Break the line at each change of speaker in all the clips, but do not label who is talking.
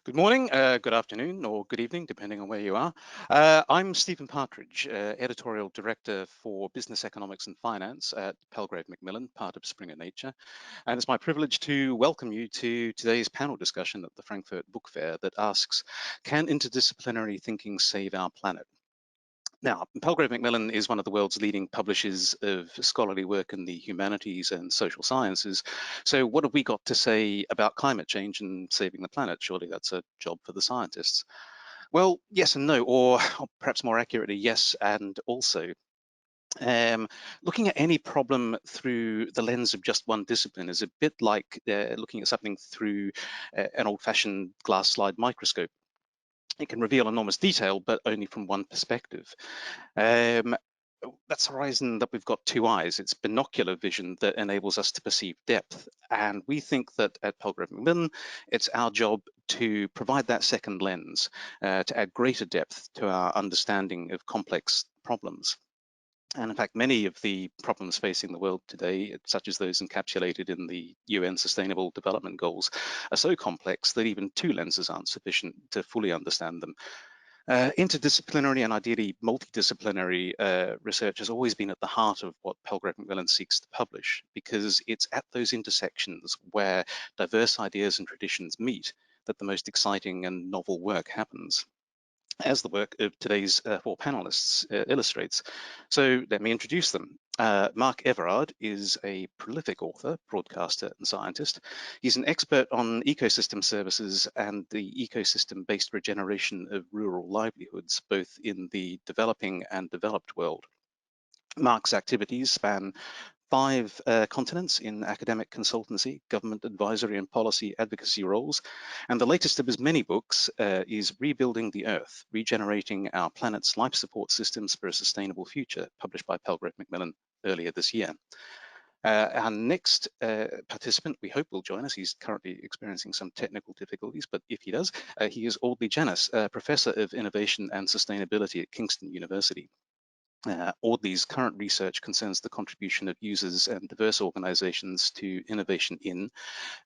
Good morning, good afternoon, or good evening, depending on where you are. I'm Stephen Partridge, Editorial Director for Business Economics and Finance at Palgrave Macmillan, part of Springer Nature. And it's my privilege to welcome you to today's panel discussion at the Frankfurt Book Fair that asks, can interdisciplinary thinking save our planet? Now, Palgrave Macmillan is one of the world's leading publishers of scholarly work in the humanities and social sciences. So what have we got to say about climate change and saving the planet? Surely that's a job for the scientists. Well, yes and no, or perhaps more accurately, yes and also. Looking at any problem through the lens of just one discipline is a bit like looking at something through an old-fashioned glass slide microscope. It can reveal enormous detail, but only from one perspective. That's the reason that we've got two eyes. It's binocular vision that enables us to perceive depth. And we think that at Palgrave Macmillan, it's our job to provide that second lens, to add greater depth to our understanding of complex problems. And in fact, many of the problems facing the world today, such as those encapsulated in the UN Sustainable Development Goals, are so complex that even two lenses aren't sufficient to fully understand them. Interdisciplinary and ideally multidisciplinary research has always been at the heart of what Palgrave Macmillan seeks to publish, because it's at those intersections where diverse ideas and traditions meet that the most exciting and novel work happens, as the work of today's four panelists illustrates. So let me introduce them. Mark Everard is a prolific author, broadcaster, and scientist. He's an expert on ecosystem services and the ecosystem-based regeneration of rural livelihoods, both in the developing and developed world. Mark's activities span 5 continents in academic consultancy, government advisory and policy advocacy roles. And the latest of his many books is Rebuilding the Earth, Regenerating Our Planet's Life Support Systems for a Sustainable Future, published by Palgrave Macmillan earlier this year. Our next participant, we hope, will join us. He's currently experiencing some technical difficulties, but if he does, he is Audley Genus, Professor of Innovation and Sustainability at Kingston University. Audley's current research concerns the contribution of users and diverse organizations to innovation in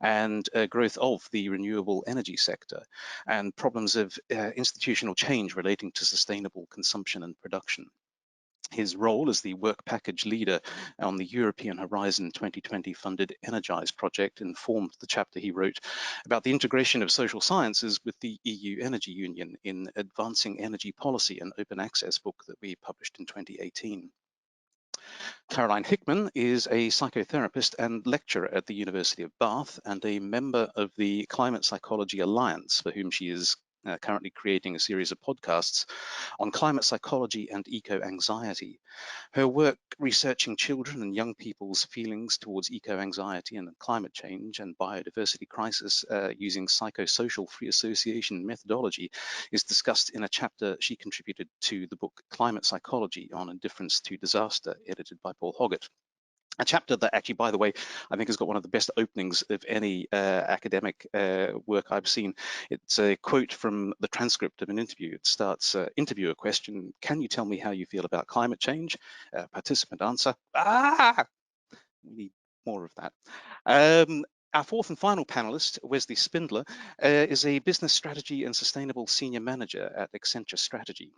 and growth of the renewable energy sector, and problems of institutional change relating to sustainable consumption and production. His role as the work package leader on the European Horizon 2020 funded Energize project informed the chapter he wrote about the integration of social sciences with the EU Energy Union in Advancing Energy Policy, an open access book that we published in 2018. Caroline Hickman is a psychotherapist and lecturer at the University of Bath and a member of the Climate Psychology Alliance, for whom she is currently creating a series of podcasts on climate psychology and eco-anxiety. Her work researching children and young people's feelings towards eco-anxiety and climate change and biodiversity crisis using psychosocial free association methodology is discussed in a chapter she contributed to the book Climate Psychology on Indifference to Disaster, edited by Paul Hoggett. A chapter that actually, by the way, I think has got one of the best openings of any academic work I've seen. It's a quote from the transcript of an interview. It starts, interviewer question, can you tell me how you feel about climate change? Participant answer, we need more of that. Our fourth and final panelist, Wesley Spindler, is a business strategy and sustainable senior manager at Accenture Strategy.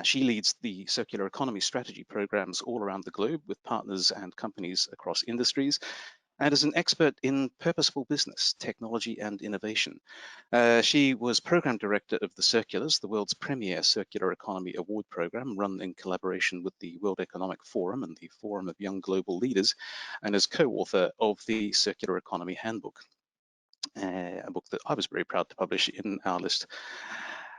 She leads the circular economy strategy programs all around the globe with partners and companies across industries, and is an expert in purposeful business, technology, and innovation. She was program director of the Circulars, the world's premier circular economy award program, run in collaboration with the World Economic Forum and the Forum of Young Global Leaders, and is co-author of the Circular Economy Handbook, a book that I was very proud to publish in our list.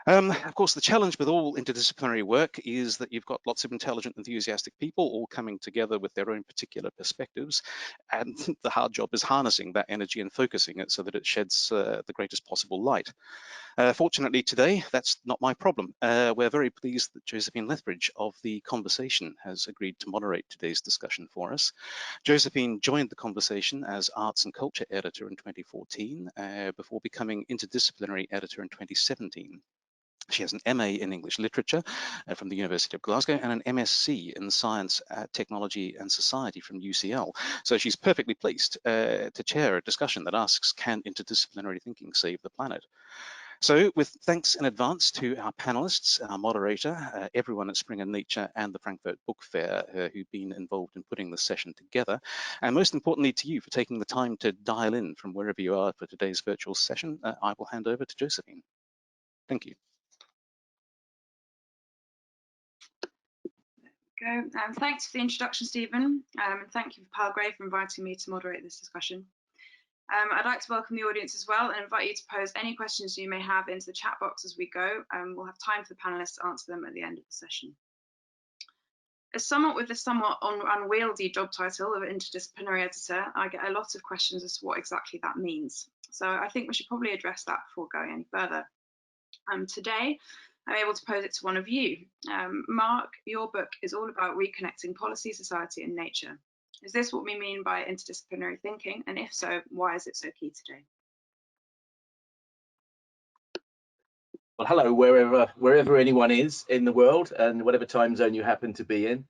Of course, the challenge with all interdisciplinary work is that you've got lots of intelligent, enthusiastic people all coming together with their own particular perspectives, and the hard job is harnessing that energy and focusing it so that it sheds the greatest possible light. Fortunately today, that's not my problem. We're very pleased that Josephine Lethbridge of The Conversation has agreed to moderate today's discussion for us. Josephine joined The Conversation as Arts and Culture Editor in 2014, before becoming Interdisciplinary Editor in 2017. She has an MA in English Literature from the University of Glasgow and an MSc in Science, Technology and Society from UCL. So she's perfectly placed to chair a discussion that asks, can interdisciplinary thinking save the planet? So with thanks in advance to our panelists, our moderator, everyone at Springer Nature and the Frankfurt Book Fair who've been involved in putting this session together, and most importantly to you for taking the time to dial in from wherever you are for today's virtual session, I will hand over to Josephine. Thank you.
Thanks for the introduction, Stephen, and thank you, Palgrave, for inviting me to moderate this discussion. I'd like to welcome the audience as well and invite you to pose any questions you may have into the chat box as we go. We'll have time for the panelists to answer them at the end of the session. As someone with the somewhat unwieldy job title of Interdisciplinary Editor, I get a lot of questions as to what exactly that means. So I think we should probably address that before going any further. Today, I'm able to pose it to one of you. Mark, your book is all about reconnecting policy, society, and nature. Is this what we mean by interdisciplinary thinking? And if so, why is it so key today?
Well, hello, wherever anyone is in the world and whatever time zone you happen to be in.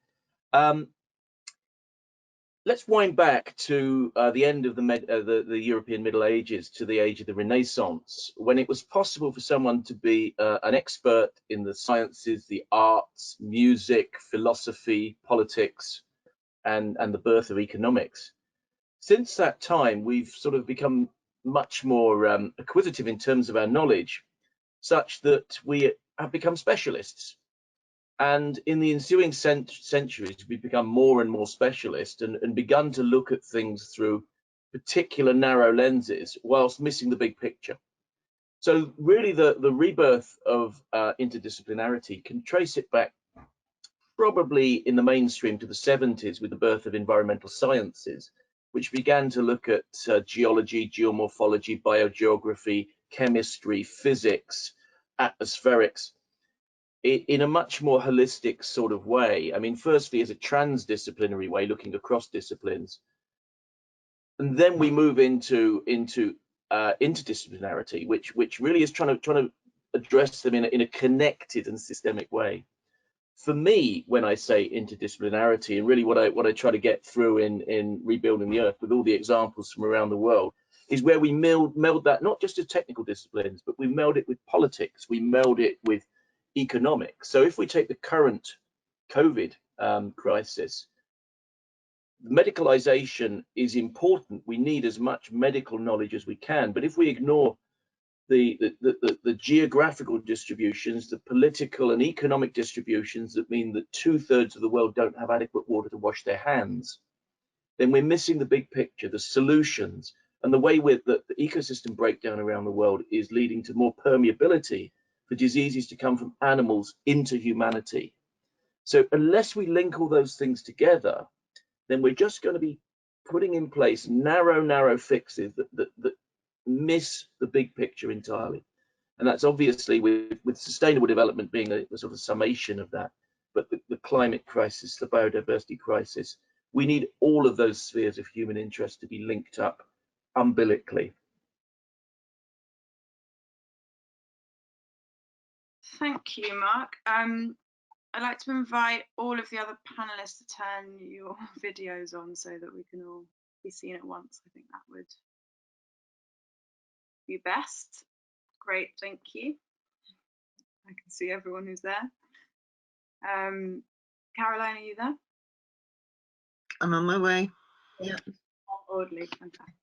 Let's wind back to the end of the European Middle Ages, to the age of the Renaissance, when it was possible for someone to be an expert in the sciences, the arts, music, philosophy, politics, and the birth of economics. Since that time, we've sort of become much more acquisitive in terms of our knowledge, such that we have become specialists. And in the ensuing centuries, we've become more and more specialist and begun to look at things through particular narrow lenses whilst missing the big picture. So really the rebirth of interdisciplinarity can trace it back probably in the mainstream to the 70s with the birth of environmental sciences, which began to look at geology, geomorphology, biogeography, chemistry, physics, atmospherics, in a much more holistic sort of way. I mean, firstly, as a transdisciplinary way, looking across disciplines. And then we move into interdisciplinarity, which really is trying to address them in a connected and systemic way. For me, when I say interdisciplinarity, and really what I try to get through in Rebuilding the Earth with all the examples from around the world, is where we meld that not just as technical disciplines, but we meld it with politics, we meld it with economics. So if we take the current COVID crisis, medicalization is important. We need as much medical knowledge as we can, but if we ignore the geographical distributions, the political and economic distributions that mean that 2/3 of the world don't have adequate water to wash their hands, then we're missing the big picture, the solutions, and the way the ecosystem breakdown around the world is leading to more permeability for diseases to come from animals into humanity. So unless we link all those things together, then we're just going to be putting in place narrow fixes that miss the big picture entirely. And that's obviously with sustainable development being a sort of summation of that. But the climate crisis, the biodiversity crisis, we need all of those spheres of human interest to be linked up umbilically.
Thank you, Mark. I'd like to invite all of the other panelists to turn your videos on so that we can all be seen at once. I think that would be best. Great, thank you. I can see everyone who's there. Caroline, are you there?
I'm on my way. Yeah.
Audley, fantastic.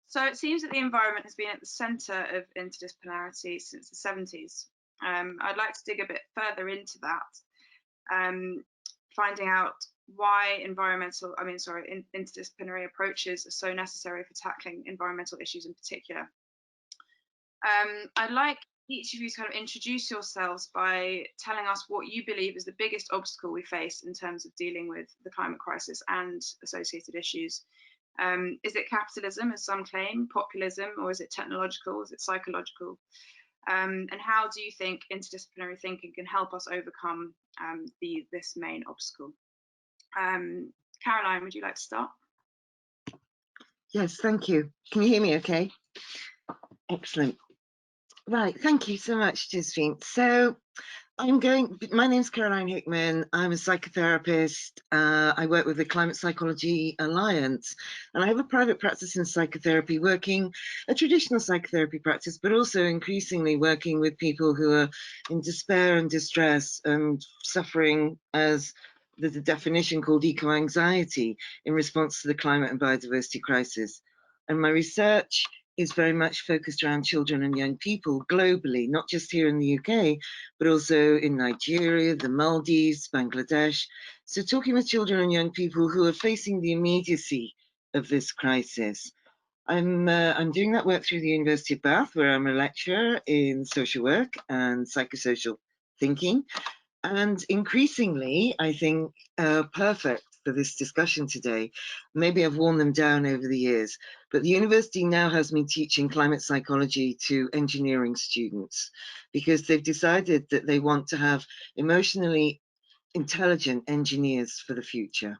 So it seems that the environment has been at the centre of interdisciplinarity since the 70s. I'd like to dig a bit further into that, finding out why interdisciplinary approaches are so necessary for tackling environmental issues in particular. I'd like each of you to kind of introduce yourselves by telling us what you believe is the biggest obstacle we face in terms of dealing with the climate crisis and associated issues. Is it capitalism, as some claim, populism, or is it technological, is it psychological? And how do you think interdisciplinary thinking can help us overcome this main obstacle? Caroline, would you like to start?
Yes, thank you. Can you hear me okay? Excellent. Right, thank you so much, Josephine. So My name's Caroline Hickman. I'm a psychotherapist. I work with the Climate Psychology Alliance, and I have a private practice in psychotherapy, working a traditional psychotherapy practice, but also increasingly working with people who are in despair and distress and suffering, as there's a definition called eco-anxiety, in response to the climate and biodiversity crisis. And my research is very much focused around children and young people globally, not just here in the UK, but also in Nigeria, the Maldives, Bangladesh. So talking with children and young people who are facing the immediacy of this crisis. I'm doing that work through the University of Bath, where I'm a lecturer in social work and psychosocial thinking. And increasingly, I think, perfect for this discussion today. Maybe I've worn them down over the years, but the university now has me teaching climate psychology to engineering students, because they've decided that they want to have emotionally intelligent engineers for the future.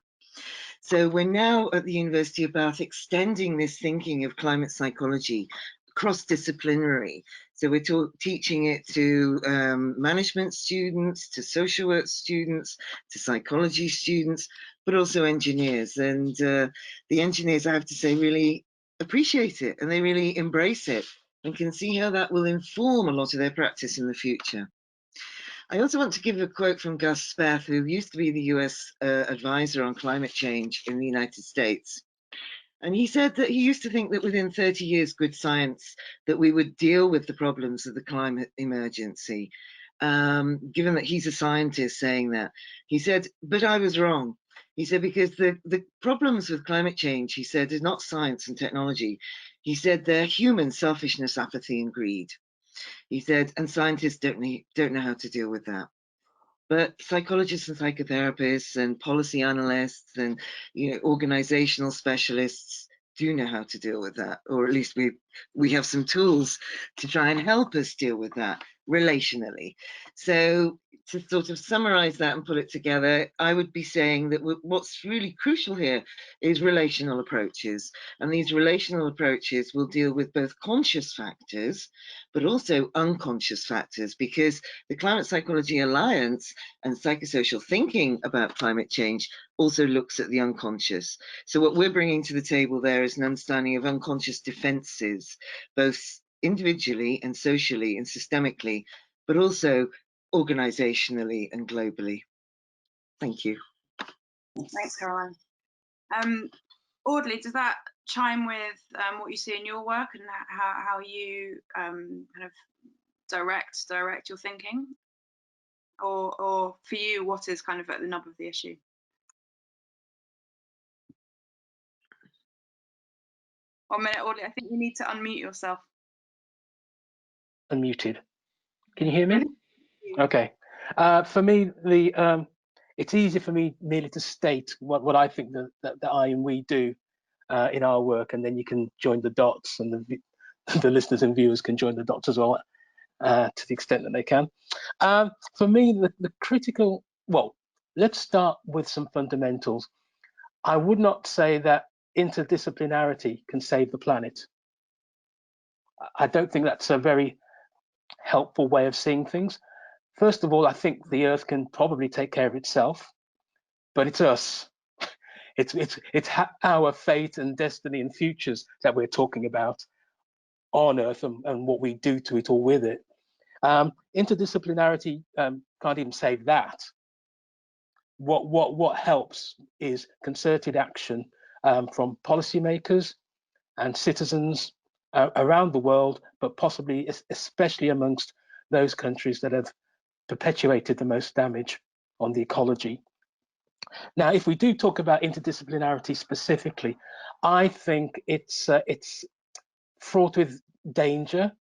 So we're now at the University of Bath extending this thinking of climate psychology cross-disciplinary. So we're teaching it to management students, to social work students, to psychology students, but also engineers. And the engineers, I have to say, really appreciate it, and they really embrace it and can see how that will inform a lot of their practice in the future. I also want to give a quote from Gus Speth, who used to be the US advisor on climate change in the United States. And he said that he used to think that within 30 years, good science, that we would deal with the problems of the climate emergency. Given that he's a scientist saying that, he said, but I was wrong. He said, because the problems with climate change, he said, is not science and technology. He said they're human selfishness, apathy, and greed. He said, and scientists don't know how to deal with that. But psychologists and psychotherapists and policy analysts and organizational specialists do know how to deal with that, or at least we have some tools to try and help us deal with that relationally. So to sort of summarize that and put it together, I would be saying that what's really crucial here is relational approaches. And these relational approaches will deal with both conscious factors, but also unconscious factors, because the Climate Psychology Alliance and psychosocial thinking about climate change also looks at the unconscious. So what we're bringing to the table there is an understanding of unconscious defenses, both individually and socially and systemically, but also organizationally and globally. Thank you.
Thanks, Caroline. Audley, does that chime with what you see in your work and how you kind of direct your thinking? Or for you, what is kind of at the nub of the issue? 1 minute, Audley. I think you need to unmute yourself.
Unmuted. Can you hear me? Okay. For me, it's easy for me merely to state what I think that I and we do in our work, and then you can join the dots, and the listeners and viewers can join the dots as well, to the extent that they can. For me, the critical, well, let's start with some fundamentals. I would not say that interdisciplinarity can save the planet. I don't think that's a very helpful way of seeing things. First of all, I think the Earth can probably take care of itself, but it's us. It's our fate and destiny and futures that we're talking about on Earth, and what we do to it or with it. Interdisciplinarity can't even save that. What helps is concerted action from policymakers and citizens around the world, but possibly especially amongst those countries that have perpetuated the most damage on the ecology. Now, if we do talk about interdisciplinarity specifically, I think it's fraught with danger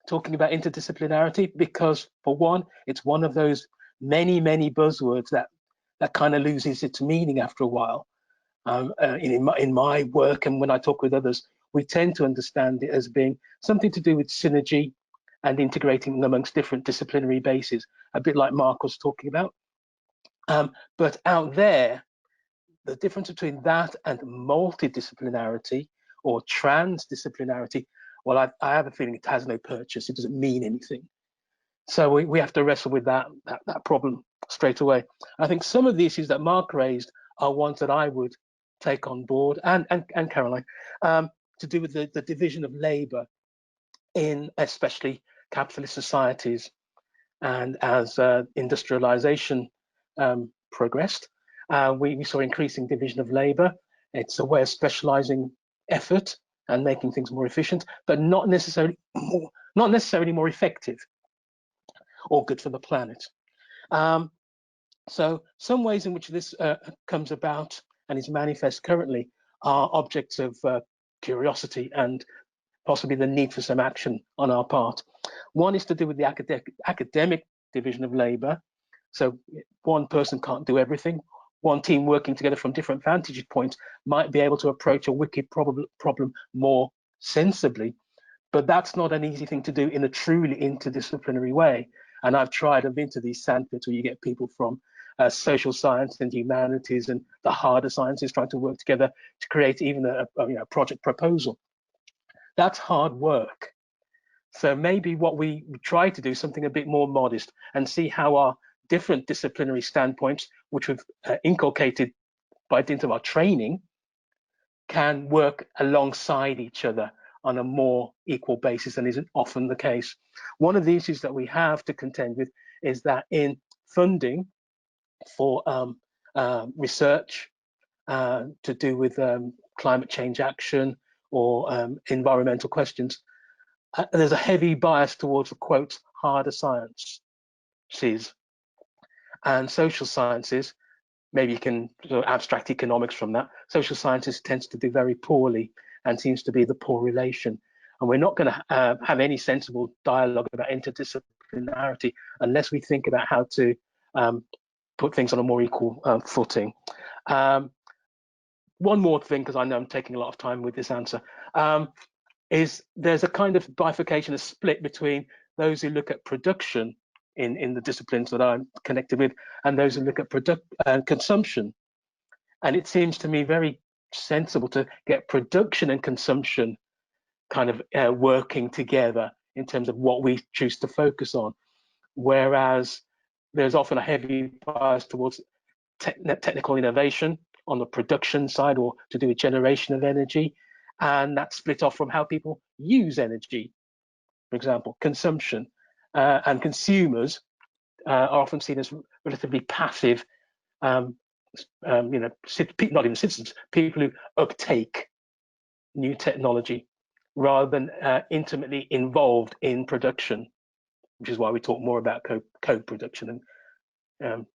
talking about interdisciplinarity, because for one, it's one of those many buzzwords that kind of loses its meaning after a while. In my work, and when I talk with others, we tend to understand it as being something to do with synergy and integrating amongst different disciplinary bases, a bit like Mark was talking about. But out there, the difference between that and multidisciplinarity or transdisciplinarity, well, I have a feeling it has no purchase. It doesn't mean anything. So we have to wrestle with that problem straight away. I think some of the issues that Mark raised are ones that I would take on board, and Caroline, to do with the division of labour in especially capitalist societies. And as industrialization progressed, we saw increasing division of labour. It's a way of specializing effort and making things more efficient, but not necessarily more effective or good for the planet. So some ways in which this comes about and is manifest currently are objects of curiosity and possibly the need for some action on our part. One is to do with the academic division of labour. So one person can't do everything. One team working together from different vantage points might be able to approach a wicked problem more sensibly, but that's not an easy thing to do in a truly interdisciplinary way. And I've been to these sandpits where you get people from social science and humanities and the harder sciences trying to work together to create even a project proposal. That's hard work. So maybe what we try to do is something a bit more modest and see how our different disciplinary standpoints, which we've inculcated by dint of our training, can work alongside each other on a more equal basis than isn't often the case. One of the issues that we have to contend with is that in funding for research to do with climate change action or environmental questions, there's a heavy bias towards the quote harder sciences and social sciences. Maybe you can sort of abstract economics from that. Social sciences tends to do very poorly and seems to be the poor relation. And we're not going to have any sensible dialogue about interdisciplinarity unless we think about how to put things on a more equal footing. One more thing, because I know I'm taking a lot of time with this answer, is there's a kind of bifurcation, a split between those who look at production in the disciplines that I'm connected with and those who look at consumption. And it seems to me very sensible to get production and consumption kind of working together in terms of what we choose to focus on, whereas there's often a heavy bias towards technical innovation on the production side or to do with generation of energy, and that's split off from how people use energy. For example, consumption and consumers are often seen as relatively passive, not even citizens, people who uptake new technology rather than intimately involved in production, which is why we talk more about co-production and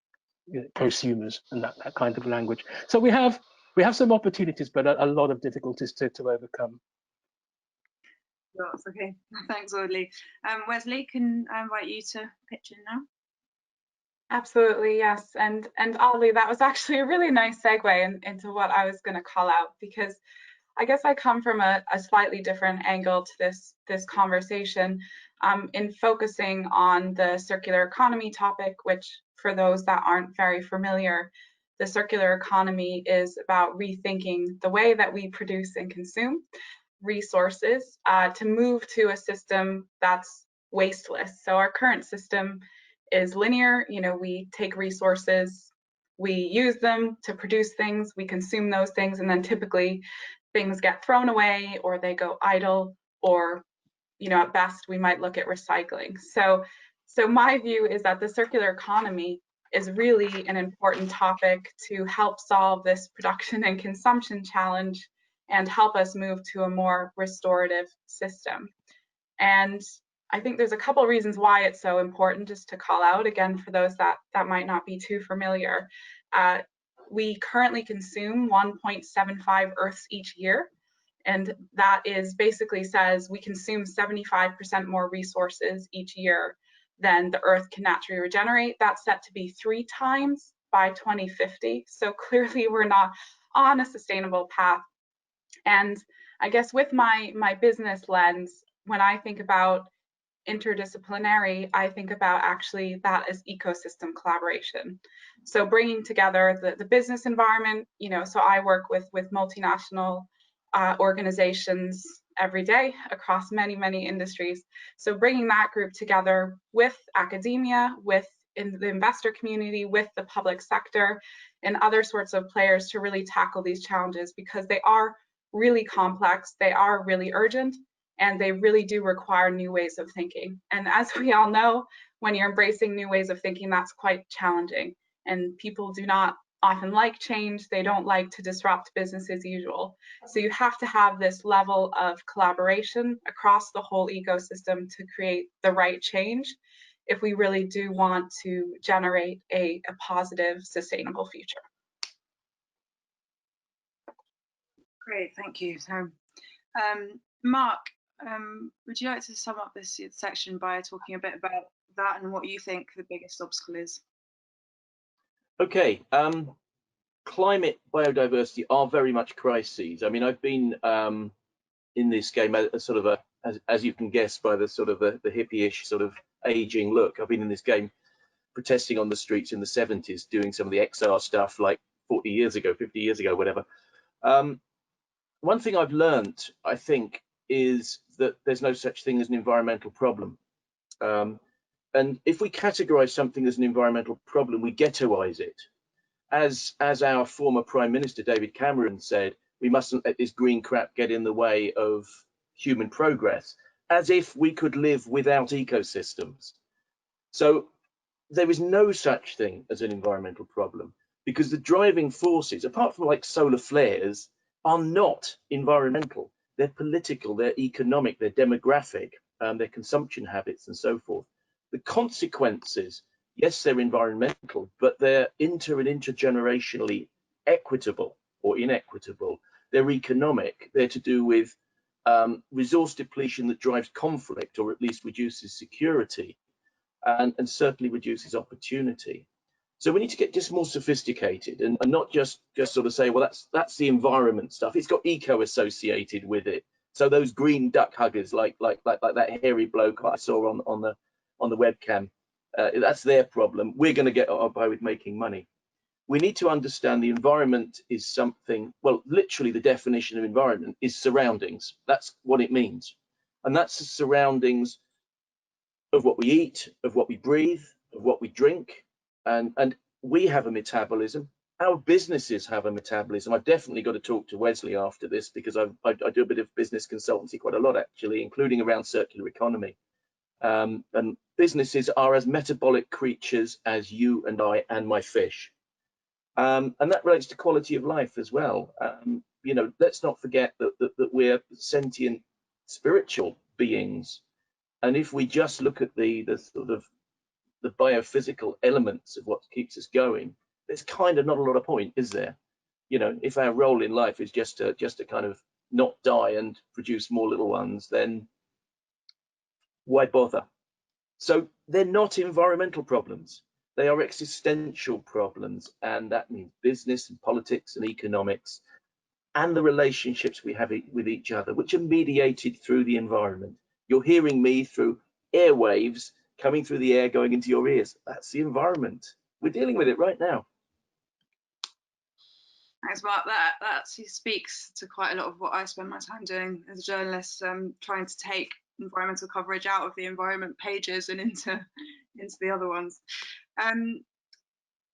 prosumers and that kind of language. So we have some opportunities, but a lot of difficulties to overcome.
That's okay. Thanks, Audley. Wesley, can I invite you to pitch in now?
Absolutely, yes. And Audley, that was actually a really nice segue into what I was going to call out, because I guess I come from a slightly different angle to this conversation in focusing on the circular economy topic, which for those that aren't very familiar, the circular economy is about rethinking the way that we produce and consume resources to move to a system that's wasteless. So our current system is linear. We take resources, we use them to produce things, we consume those things, and then typically things get thrown away or they go idle, or at best we might look at recycling. So my view is that the circular economy is really an important topic to help solve this production and consumption challenge and help us move to a more restorative system. And I think there's a couple of reasons why it's so important, just to call out again for those that might not be too familiar. We currently consume 1.75 Earths each year, and that is basically says we consume 75% more resources each year than the Earth can naturally regenerate. That's set to be 3 times by 2050. So clearly we're not on a sustainable path. And I guess with my business lens, when I think about interdisciplinary, I think about actually that as ecosystem collaboration. So bringing together the business environment, so I work with multinational organizations every day across many, many industries. So bringing that group together with academia, with the investor community, with the public sector and other sorts of players to really tackle these challenges, because they are really complex, they are really urgent, and they really do require new ways of thinking. And as we all know, when you're embracing new ways of thinking, that's quite challenging. And people do not often like change. They don't like to disrupt business as usual. So you have to have this level of collaboration across the whole ecosystem to create the right change if we really do want to generate a positive, sustainable future.
Great, thank you. So, Mark, would you like to sum up this section by talking a bit about that and what you think the biggest obstacle is?
Okay, climate, biodiversity are very much crises. I mean, I've been in this game as sort of as you can guess by the sort of the hippie-ish sort of aging look. I've been in this game protesting on the streets in the 70s, doing some of the XR stuff like 40 years ago, 50 years ago, whatever. One thing I've learned, I think, is that there's no such thing as an environmental problem. And if we categorize something as an environmental problem, we ghettoize it. As our former Prime Minister, David Cameron, said, we mustn't let this green crap get in the way of human progress, as if we could live without ecosystems. So there is no such thing as an environmental problem, because the driving forces, apart from like solar flares, are not environmental. They're political, they're economic, they're demographic, their consumption habits and so forth. The consequences, yes, they're environmental, but they're and intergenerationally equitable or inequitable. They're economic. They're to do with resource depletion that drives conflict, or at least reduces security, and certainly reduces opportunity. So we need to get just more sophisticated and not just sort of say, well, that's the environment stuff. It's got eco associated with it. So those green duck huggers, like that hairy bloke I saw on the webcam, that's their problem. We're going to get by with making money. We need to understand the environment is something, well, literally the definition of environment is surroundings. That's what it means. And that's the surroundings of what we eat, of what we breathe, of what we drink. And we have a metabolism. Our businesses have a metabolism. I've definitely got to talk to Wesley after this, because I do a bit of business consultancy, quite a lot actually, including around circular economy. And businesses are as metabolic creatures as you and I and my fish. And that relates to quality of life as well. You know, let's not forget that we're sentient spiritual beings. And if we just look at the sort of the biophysical elements of what keeps us going, there's kind of not a lot of point, is there? You know, if our role in life is just to kind of not die and produce more little ones, then why bother? So they're not environmental problems. They are existential problems, and that means business and politics and economics and the relationships we have with each other, which are mediated through the environment. You're hearing me through airwaves coming through the air, going into your ears. That's the environment. We're dealing with it right now.
Thanks, Mark. That actually speaks to quite a lot of what I spend my time doing as a journalist, trying to take environmental coverage out of the environment pages and into the other ones.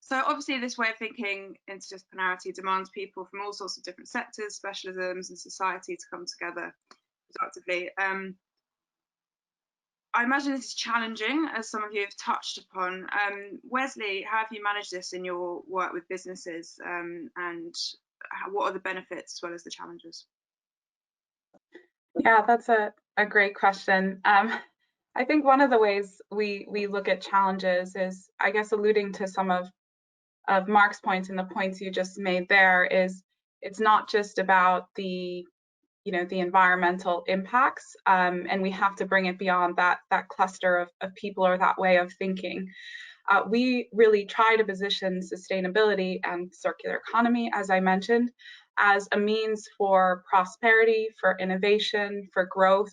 So obviously this way of thinking, interdisciplinarity, demands people from all sorts of different sectors, specialisms and society to come together productively. I imagine this is challenging, as some of you have touched upon. Wesley, how have you managed this in your work with businesses, and what are the benefits as well as the challenges?
Yeah, that's a great question. I think one of the ways we look at challenges is, I guess, alluding to some of Mark's points and the points you just made there, is it's not just about the environmental impacts, and we have to bring it beyond that cluster of people or that way of thinking. We really try to position sustainability and circular economy, as I mentioned, as a means for prosperity, for innovation, for growth.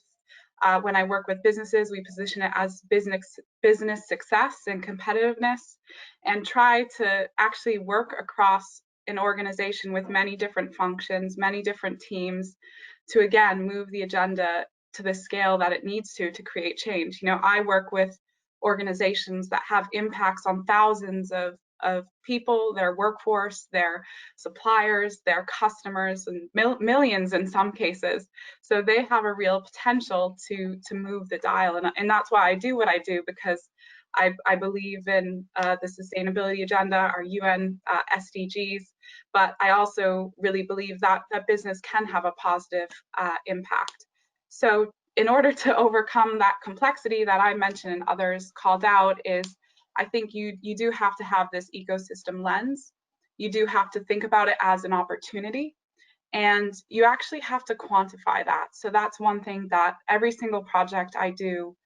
When I work with businesses, we position it as business success and competitiveness, and try to actually work across an organization with many different functions, many different teams, to again move the agenda to the scale that it needs to create change. You know, I work with organizations that have impacts on thousands of people, their workforce, their suppliers, their customers, and millions in some cases. So they have a real potential to move the dial, and that's why I do what I do, because I believe in the sustainability agenda, our UN SDGs, but I also really believe that business can have a positive impact. So in order to overcome that complexity that I mentioned and others called out, is I think you do have to have this ecosystem lens. You do have to think about it as an opportunity, and you actually have to quantify that. So that's one thing that every single project I do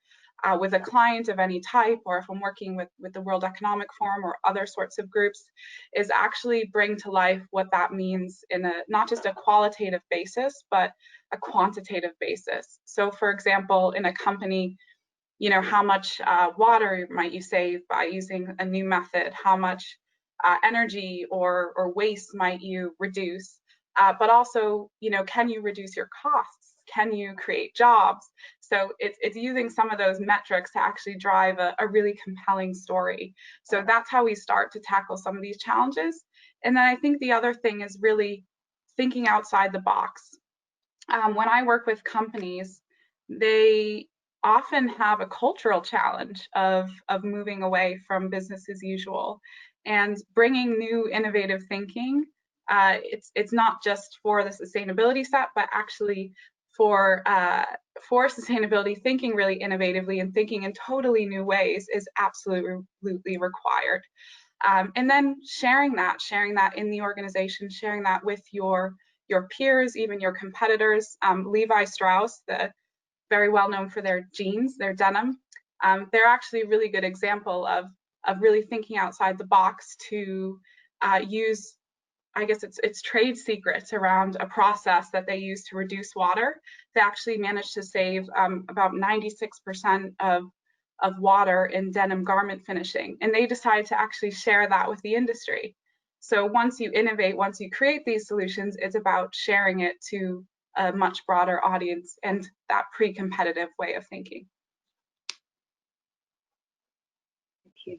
with a client of any type, or if I'm working with the World Economic Forum or other sorts of groups, is actually bring to life what that means in a not just a qualitative basis, but a quantitative basis. So for example, in a company, you know, how much water might you save by using a new method? How much energy or waste might you reduce? But also, you know, can you reduce your costs? Can you create jobs? So it's using some of those metrics to actually drive a really compelling story. So that's how we start to tackle some of these challenges. And then I think the other thing is really thinking outside the box. When I work with companies, they often have a cultural challenge of moving away from business as usual and bringing new innovative thinking. It's not just for the sustainability set, but actually for sustainability, thinking really innovatively and thinking in totally new ways is absolutely required. And then sharing that in the organization, sharing that with your peers, even your competitors. Levi Strauss, very well known for their jeans, their denim. They're actually a really good example of really thinking outside the box to use, I guess it's trade secrets around a process that they use to reduce water. They actually managed to save about 96% of water in denim garment finishing. And they decided to actually share that with the industry. So once you innovate, once you create these solutions, it's about sharing it to a much broader audience and that pre-competitive way of thinking.
Thank you.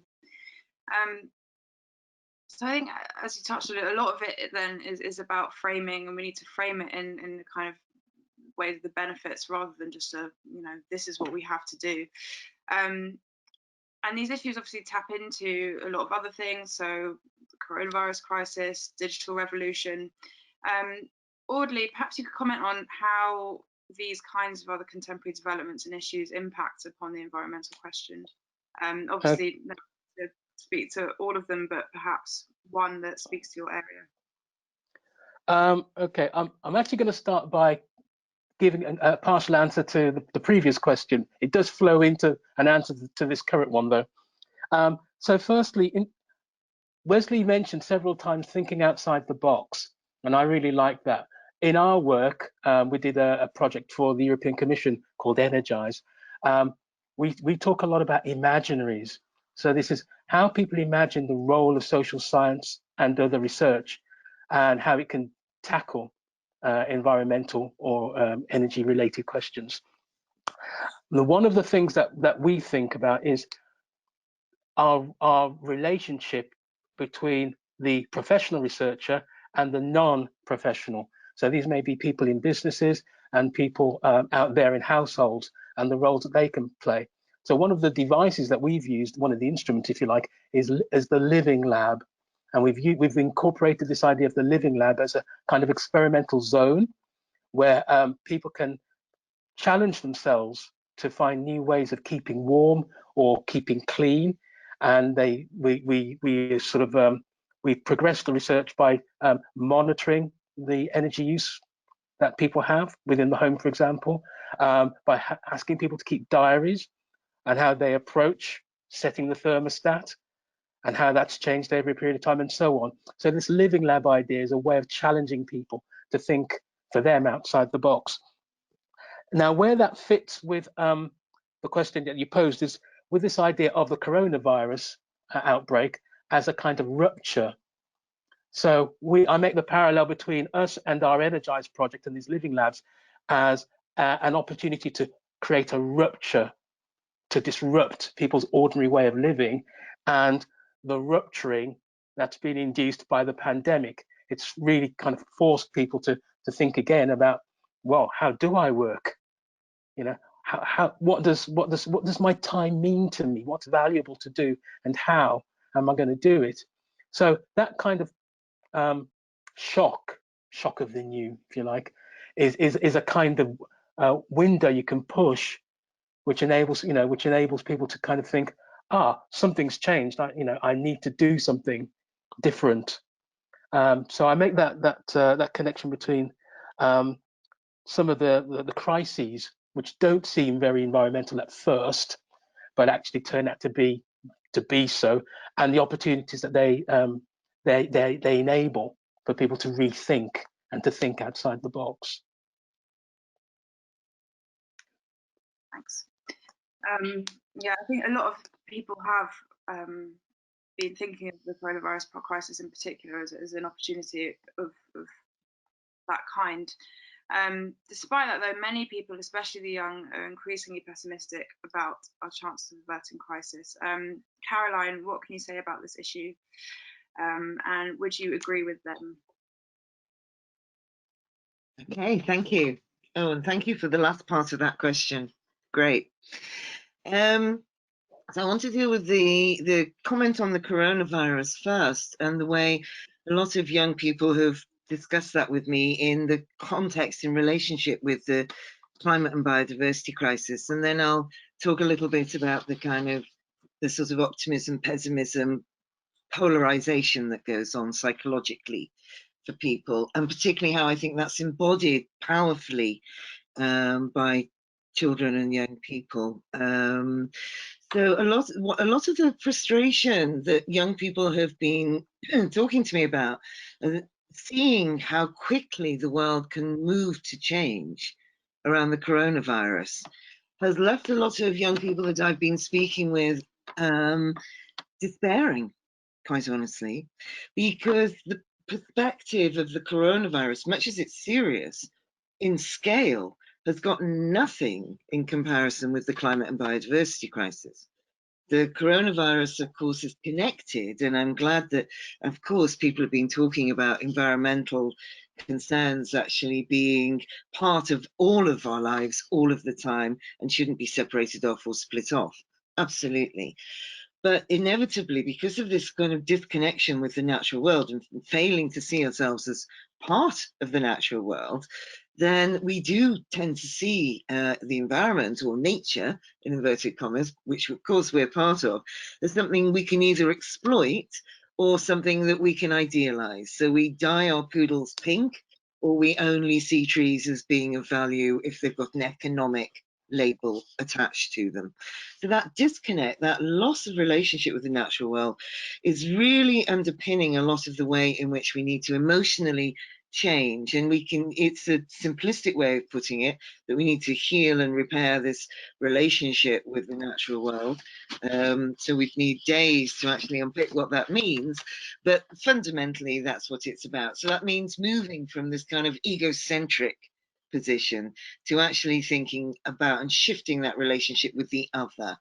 So I think, as you touched on it, a lot of it then is about framing, and we need to frame it in the kind of way of the benefits rather than just this is what we have to do. And these issues obviously tap into a lot of other things, so the coronavirus crisis, digital revolution. Audley, perhaps you could comment on how these kinds of other contemporary developments and issues impact upon the environmental question. Obviously, not to speak to all of them, but perhaps one that speaks to your area.
Okay, I'm actually going to start by giving a partial answer to the previous question. It does flow into an answer to this current one, though. So firstly, Wesley mentioned several times thinking outside the box, and I really like that. In our work, we did a project for the European Commission called Energize. We talk a lot about imaginaries. So this is how people imagine the role of social science and other research and how it can tackle environmental or energy-related questions. Now, one of the things that we think about is our relationship between the professional researcher and the non-professional. So these may be people in businesses and people out there in households and the roles that they can play. So one of the devices that we've used, one of the instruments, if you like, is the living lab. And we've incorporated this idea of the living lab as a kind of experimental zone where people can challenge themselves to find new ways of keeping warm or keeping clean. And we've progressed the research by monitoring the energy use that people have within the home, for example, by asking people to keep diaries and how they approach setting the thermostat and how that's changed over a period of time and so on. So this living lab idea is a way of challenging people to think for them outside the box. Now, where that fits with the question that you posed is with this idea of the coronavirus outbreak as a kind of rupture. So I make the parallel between us and our Energize project and these living labs. as an opportunity to create a rupture, to disrupt people's ordinary way of living. And the rupturing that's been induced by the pandemic, it's really kind of forced people to think again about, well, how do I work? You know, what does my time mean to me? What's valuable to do, and how am I going to do it? So that kind of shock of the new, if you like, is a kind of window you can push, which enables people to kind of think, something's changed. I need to do something different. So I make that connection between some of the crises, which don't seem very environmental at first, but actually turn out to be so, and the opportunities that they enable for people to rethink and to think outside the box.
Thanks. Yeah, I think a lot of people have been thinking of the coronavirus crisis in particular as an opportunity of that kind. Despite that, though, many people, especially the young, are increasingly pessimistic about our chances of averting crisis. Caroline, what can you say about this issue? And would you agree with them?
Okay, thank you. Oh, and thank you for the last part of that question. Great. So I want to deal with the comment on the coronavirus first, and the way a lot of young people have discussed that with me in the context in relationship with the climate and biodiversity crisis. And then I'll talk a little bit about the sort of optimism, pessimism, polarization that goes on psychologically for people, and particularly how I think that's embodied powerfully by children and young people. So a lot of the frustration that young people have been talking to me about, seeing how quickly the world can move to change around the coronavirus, has left a lot of young people that I've been speaking with despairing, quite honestly, because the perspective of the coronavirus, much as it's serious in scale, has got nothing in comparison with the climate and biodiversity crisis. The coronavirus, of course, is connected, and I'm glad that, of course, people have been talking about environmental concerns actually being part of all of our lives all of the time and shouldn't be separated off or split off. Absolutely. But inevitably, because of this kind of disconnection with the natural world and failing to see ourselves as part of the natural world, then we do tend to see the environment, or nature, in inverted commas, which of course we're part of, as something we can either exploit or something that we can idealize. So we dye our poodles pink, or we only see trees as being of value if they've got an economic label attached to them. So that disconnect, that loss of relationship with the natural world, is really underpinning a lot of the way in which we need to emotionally change. And it's a simplistic way of putting it, that we need to heal and repair this relationship with the natural world. So we'd need days to actually unpick what that means, but fundamentally that's what it's about. So that means moving from this kind of egocentric position to actually thinking about and shifting that relationship with the other.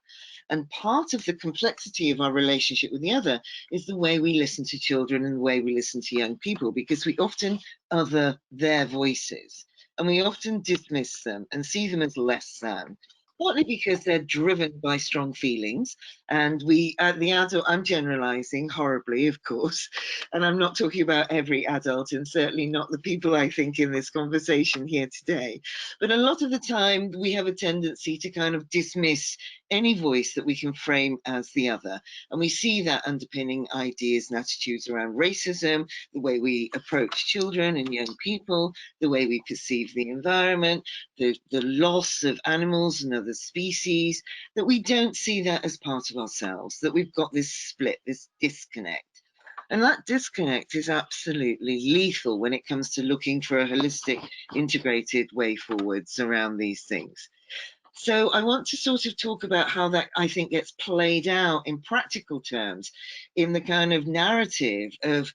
And part of the complexity of our relationship with the other is the way we listen to children and the way we listen to young people, because we often other their voices and we often dismiss them and see them as less than. Partly because they're driven by strong feelings, and the adult, I'm generalizing horribly, of course, and I'm not talking about every adult, and certainly not the people I think in this conversation here today, but a lot of the time we have a tendency to kind of dismiss any voice that we can frame as the other, and we see that underpinning ideas and attitudes around racism, the way we approach children and young people, the way we perceive the environment, the loss of animals and other species, that we don't see that as part of ourselves, that we've got this split, this disconnect. And that disconnect is absolutely lethal when it comes to looking for a holistic, integrated way forwards around these things. So I want to sort of talk about how that, I think, gets played out in practical terms in the kind of narrative of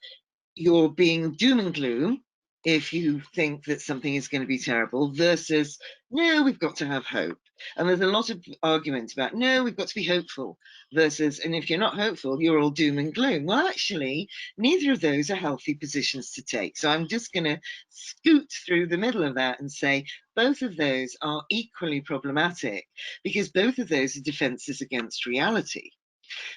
you're being doom and gloom if you think that something is going to be terrible, versus, no, we've got to have hope. And there's a lot of arguments about, no, we've got to be hopeful, versus, and if you're not hopeful, you're all doom and gloom. Well, actually, neither of those are healthy positions to take. So I'm just going to scoot through the middle of that and say both of those are equally problematic, because both of those are defenses against reality.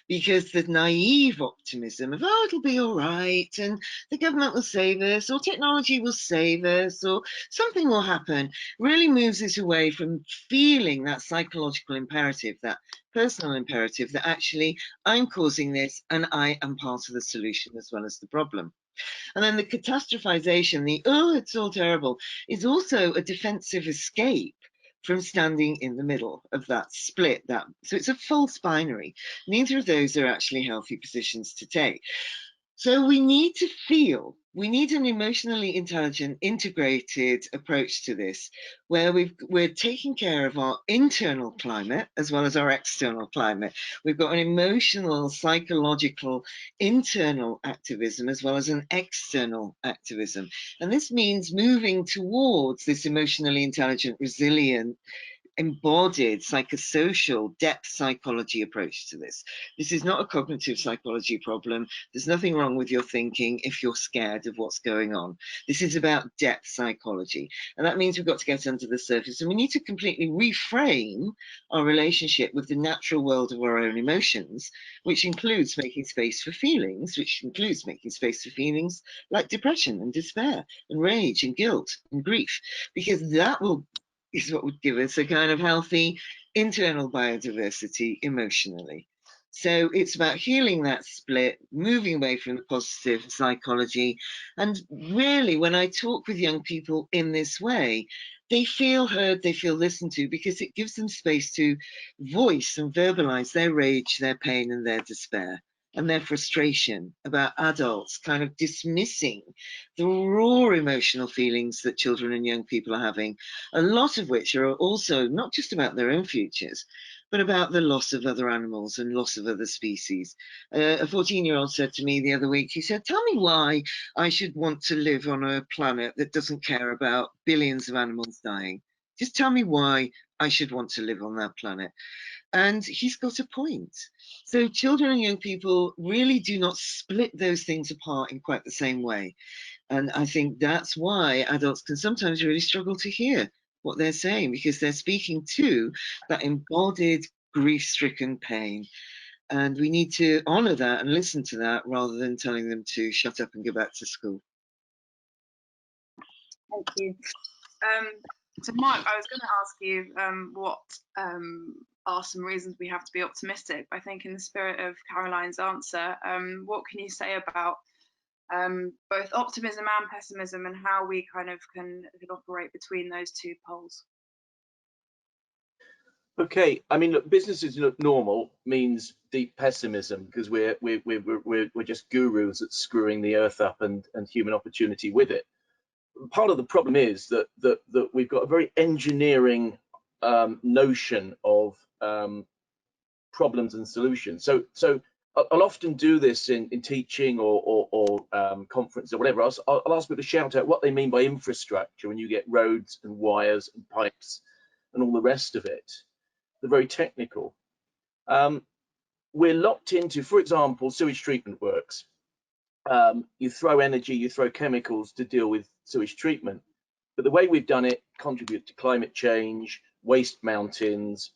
Because the naive optimism of, oh, it'll be all right, and the government will save us, or technology will save us, or something will happen, really moves us away from feeling that psychological imperative, that personal imperative, that actually I'm causing this and I am part of the solution as well as the problem. And then the catastrophization, the, oh, it's all terrible, is also a defensive escape from standing in the middle of that split. So it's a false binary. Neither of those are actually healthy positions to take. So we need to feel, we need an emotionally intelligent, integrated approach to this, where we're taking care of our internal climate as well as our external climate. We've got an emotional, psychological, internal activism as well as an external activism. And this means moving towards this emotionally intelligent, resilient, embodied psychosocial depth psychology approach to this. This is not a cognitive psychology problem. There's nothing wrong with your thinking if you're scared of what's going on. This is about depth psychology. And that means we've got to get under the surface, and we need to completely reframe our relationship with the natural world of our own emotions, which includes making space for feelings, which includes making space for feelings like depression and despair and rage and guilt and grief, because that is what would give us a kind of healthy internal biodiversity emotionally. So it's about healing that split, moving away from the positive psychology. And really, when I talk with young people in this way, they feel heard, they feel listened to, because it gives them space to voice and verbalize their rage, their pain, and their despair, and their frustration about adults kind of dismissing the raw emotional feelings that children and young people are having, a lot of which are also not just about their own futures, but about the loss of other animals and loss of other species. A 14-year-old said to me the other week, he said, tell me why I should want to live on a planet that doesn't care about billions of animals dying. Just tell me why I should want to live on that planet. And he's got a point. So children and young people really do not split those things apart in quite the same way. And I think that's why adults can sometimes really struggle to hear what they're saying, because they're speaking to that embodied grief-stricken pain. And we need to honor that and listen to that rather than telling them to shut up and go back to school.
Thank you. So Mark, I was going to ask you what are some reasons we have to be optimistic. I think in the spirit of Caroline's answer, what can you say about both optimism and pessimism, and how we kind of can operate between those two poles?
Okay, I mean, look, business as normal means deep pessimism, because we're just gurus at screwing the earth up and human opportunity with it. Part of the problem is that we've got a very engineering notion of problems and solutions. So I'll often do this in teaching or conferences or whatever. I'll ask people to shout out what they mean by infrastructure when you get roads and wires and pipes and all the rest of it. They're very technical. We're locked into, for example, sewage treatment works. You throw energy, you throw chemicals to deal with sewage treatment. But the way we've done it contributes to climate change, waste mountains,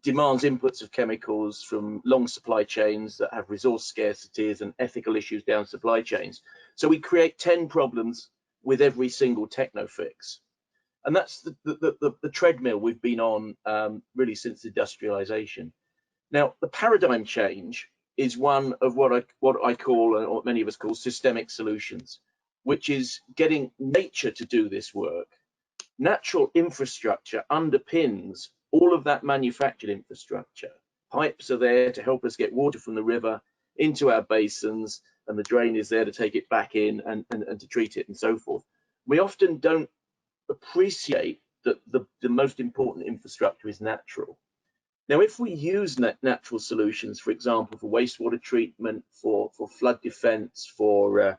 demands inputs of chemicals from long supply chains that have resource scarcities and ethical issues down supply chains. So we create 10 problems with every single techno fix. And that's the treadmill we've been on really since industrialization. Now, the paradigm change is one of what I call, and what many of us call, systemic solutions, which is getting nature to do this work. Natural infrastructure underpins all of that manufactured infrastructure. Pipes are there to help us get water from the river into our basins, and the drain is there to take it back in and to treat it and so forth. We often don't appreciate that the most important infrastructure is natural. Now, if we use natural solutions, for example, for wastewater treatment, for flood defense, for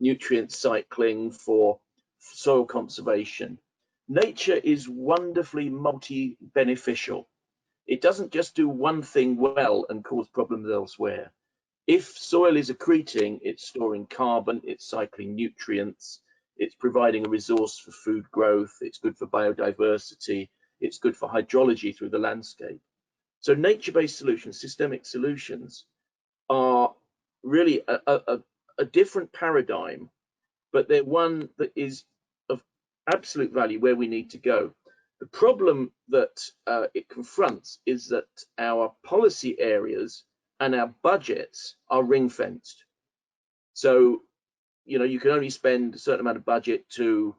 nutrient cycling, for soil conservation. Nature is wonderfully multi-beneficial. It doesn't just do one thing well and cause problems elsewhere. If soil is accreting, it's storing carbon, it's cycling nutrients, it's providing a resource for food growth, it's good for biodiversity, it's good for hydrology through the landscape. So nature-based solutions, systemic solutions, are really a different paradigm, but they're one that is of absolute value where we need to go. The problem that it confronts is that our policy areas and our budgets are ring-fenced. So, you know, you can only spend a certain amount of budget to,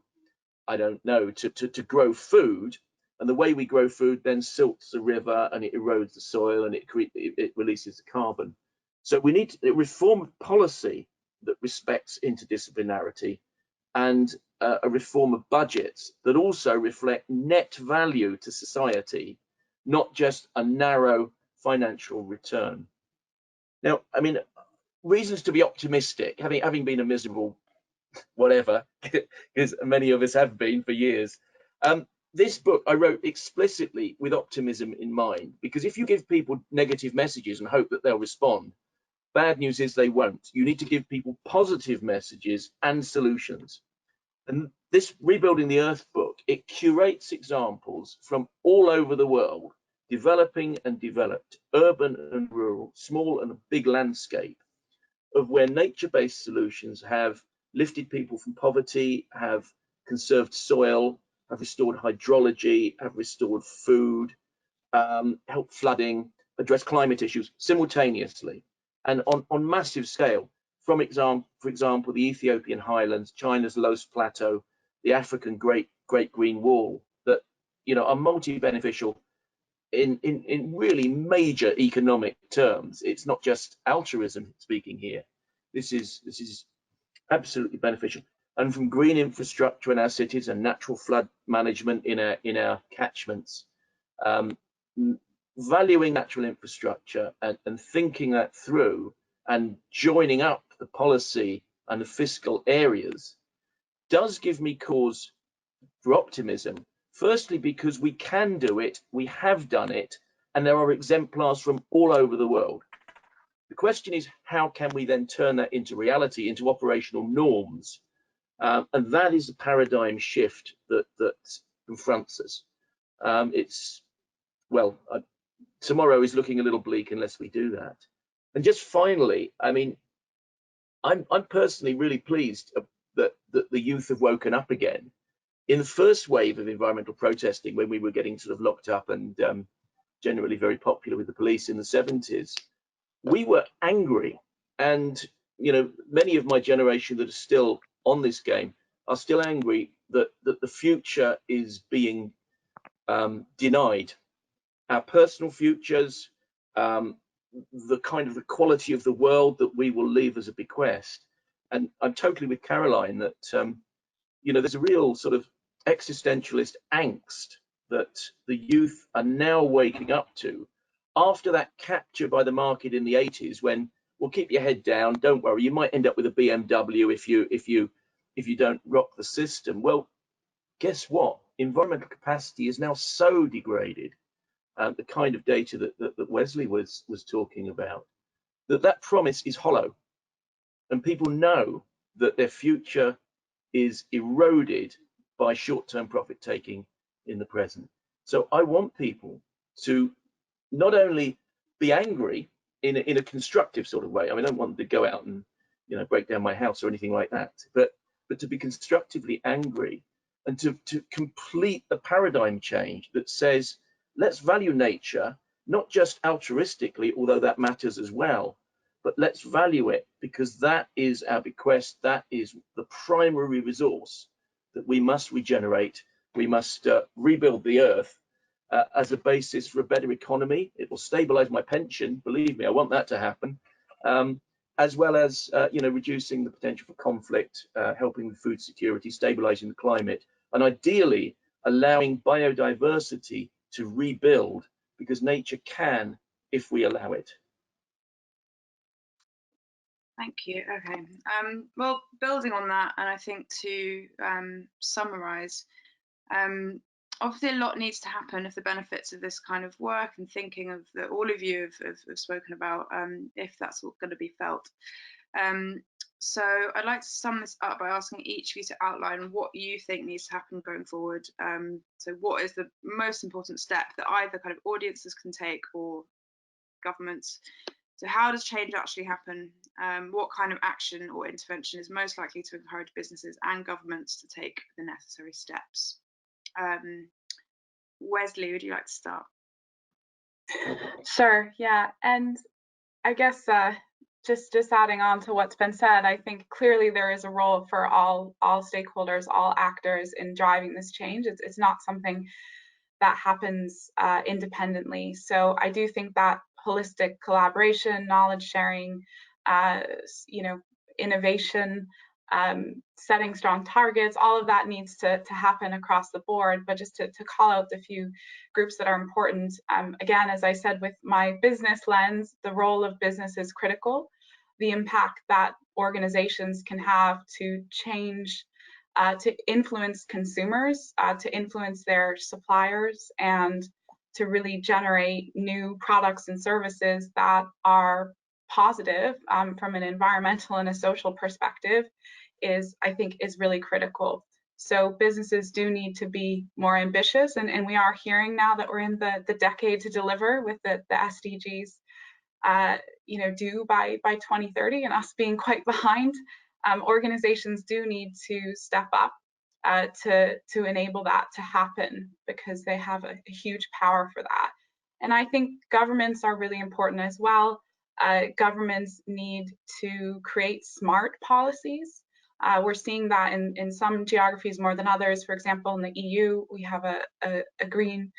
I don't know, to grow food. And the way we grow food then silts the river and it erodes the soil and it releases the carbon. So we need a reform of policy that respects interdisciplinarity, and a reform of budgets that also reflect net value to society, not just a narrow financial return. Now, I mean, reasons to be optimistic, having been a miserable whatever, because many of us have been for years. This book I wrote explicitly with optimism in mind, because if you give people negative messages and hope that they'll respond, bad news is they won't. You need to give people positive messages and solutions. And this Rebuilding the Earth book, it curates examples from all over the world, developing and developed, urban and rural, small and big landscape, of where nature-based solutions have lifted people from poverty, have conserved soil, have restored hydrology, have restored food, helped flooding, address climate issues simultaneously and on massive scale. For example, the Ethiopian highlands, China's Los Plateau, the African Great Green Wall, that, you know, are multi-beneficial in really major economic terms. It's not just altruism speaking here. This is absolutely beneficial. And from green infrastructure in our cities and natural flood management in our catchments, valuing natural infrastructure and thinking that through and joining up the policy and the fiscal areas does give me cause for optimism. Firstly, because we can do it, we have done it, and there are exemplars from all over the world. The question is, how can we then turn that into reality, into operational norms? And that is the paradigm shift that confronts us. Tomorrow is looking a little bleak unless we do that. And just finally, I mean, I'm personally really pleased that the youth have woken up again. In the first wave of environmental protesting, when we were getting sort of locked up and generally very popular with the police in the 70s, we were angry. And, you know, many of my generation that are still on this game are still angry that the future is being denied. Our personal futures, the kind of the quality of the world that we will leave as a bequest. And I'm totally with Caroline that, you know, there's a real sort of existentialist angst that the youth are now waking up to after that capture by the market in the 80s, when, well, keep your head down, don't worry, you might end up with a BMW if you don't rock the system. Well, guess what? Environmental capacity is now so degraded, the kind of data that Wesley was talking about, that promise is hollow, and people know that their future is eroded by short-term profit taking in the present. So I want people to not only be angry in a constructive sort of way. I mean, I don't want them to go out and, you know, break down my house or anything like that, but to be constructively angry and to complete the paradigm change that says, let's value nature, not just altruistically, although that matters as well, but let's value it because that is our bequest. That is the primary resource that we must regenerate. We must rebuild the earth as a basis for a better economy. It will stabilize my pension. Believe me, I want that to happen. As well as, you know, reducing the potential for conflict, helping with food security, stabilizing the climate, and ideally allowing biodiversity to rebuild, because nature can if we allow it.
Thank you. Okay. Well, building on that, and I think to summarise, obviously a lot needs to happen if the benefits of this kind of work and thinking of that all of you have spoken about, if that's going to be felt. So I'd like to sum this up by asking each of you to outline what you think needs to happen going forward. So what is the most important step that either kind of audiences can take or governments? So how does change actually happen? What kind of action or intervention is most likely to encourage businesses and governments to take the necessary steps? Wesley, would you like to start?
Sure, yeah, and I guess just adding on to what's been said, I think clearly there is a role for all stakeholders, all actors in driving this change. It's not something that happens independently. So I do think that holistic collaboration, knowledge sharing, innovation, setting strong targets, all of that needs to happen across the board. But just to call out the few groups that are important, again, as I said, with my business lens, the role of business is critical. The impact that organizations can have to change, to influence consumers, to influence their suppliers, and to really generate new products and services that are positive from an environmental and a social perspective I think is really critical. So businesses do need to be more ambitious, and we are hearing now that we're in the decade to deliver with the SDGs, due by 2030, and us being quite behind. Organizations do need to step up to enable that to happen, because they have a huge power for that. And I think governments are really important as well. Governments need to create smart policies. We're seeing that in some geographies more than others. For example, in the EU, we have a green